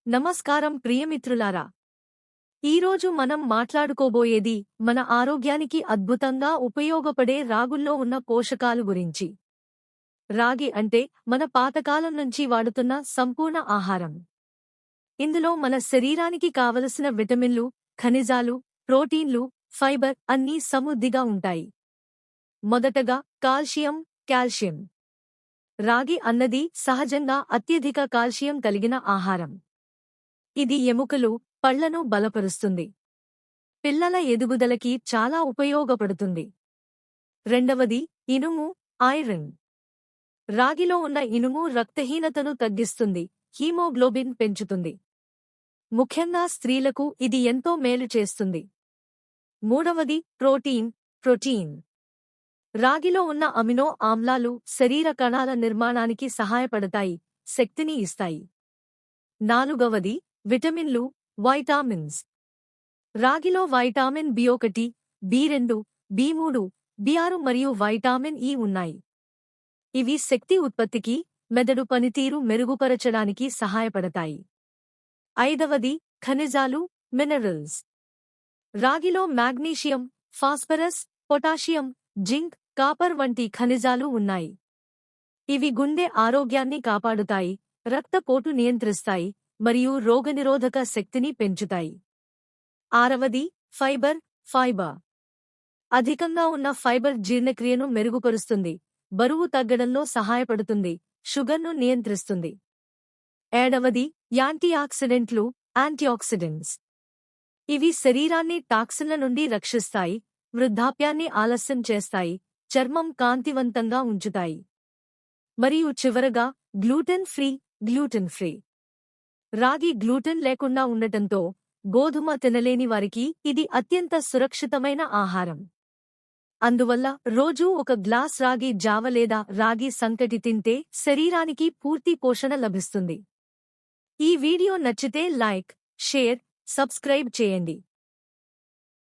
నమస్కారం ప్రియమిత్రులారా. ఈరోజు మనం మాట్లాడుకోబోయేది మన ఆరోగ్యానికి అద్భుతంగా ఉపయోగపడే రాగుల్లో ఉన్న పోషకాలు గురించి. రాగి అంటే మన పాతకాలం నుంచి వాడుతున్న సంపూర్ణ ఆహారం. ఇందులో మన శరీరానికి కావలసిన విటమిన్లు, ఖనిజాలు, ప్రోటీన్లు, ఫైబర్ అన్నీ సమృద్ధిగా ఉంటాయి. మొదటగా కాల్షియం. రాగి అన్నది సహజంగా అత్యధిక కాల్షియం కలిగిన ఆహారం. ఇది ఎముకలు, పళ్లను బలపరుస్తుంది. పిల్లల ఎదుగుదలకి చాలా ఉపయోగపడుతుంది. రెండవది ఇనుము, ఐరన్. రాగిలో ఉన్న ఇనుము రక్తహీనతను తగ్గిస్తుంది, హీమోగ్లోబిన్ పెంచుతుంది. ముఖ్యంగా స్త్రీలకు ఇది ఎంతో మేలు చేస్తుంది. మూడవది ప్రోటీన్. రాగిలో ఉన్న అమినో ఆమ్లాలు శరీర కణాల నిర్మాణానికి సహాయపడతాయి, శక్తిని ఇస్తాయి. నాలుగవది విటమిన్లు, వైటామిన్స్. రాగిలో వైటామిన్ బి1, బి2, బి3, బి6 మరియు వైటామిన్ ఇ ఉన్నాయి. ఇవి శక్తి ఉత్పత్తికి, మెదడు పనితీరు మెరుగుపరచడానికి సహాయపడతాయి. ఐదవది ఖనిజాలు, మినరల్స్. రాగిలో magnesium, phosphorus, potassium, zinc, copper వంటి ఖనిజాలు ఉన్నాయి. ఇవి గుండె ఆరోగ్యాన్ని కాపాడుతాయి, రక్తపోటు నియంత్రిస్తాయి మరియు రోగనిరోధక శక్తిని పెంచుతాయి. ఆరవది ఫైబర్. అధికంగా ఉన్న ఫైబర్ జీర్ణక్రియను మెరుగుపరుస్తుంది, బరువు తగ్గడంలో సహాయపడుతుంది, షుగర్ను నియంత్రిస్తుంది. ఏడవది యాంటీఆక్సిడెంట్స్. ఇవి శరీరాన్ని టాక్సిన్ల నుండి రక్షిస్తాయి, వృద్ధాప్యాన్ని ఆలస్యం చేస్తాయి, చర్మం కాంతివంతంగా ఉంచుతాయి. మరియు చివరగా గ్లూటెన్ ఫ్రీ. రాగి గ్లూటెన్ లేకుండా ఉండటంతో గోధుమ తినలేని వారికి ఇది అత్యంత సురక్షితమైన ఆహారం. అందువల్ల రోజూ ఒక గ్లాస్ రాగి జావ లేదా రాగి సంకటి తింటే శరీరానికి పూర్తి పోషణ లభిస్తుంది. ఈ వీడియో నచ్చితే లైక్, షేర్, సబ్స్క్రైబ్ చేయండి.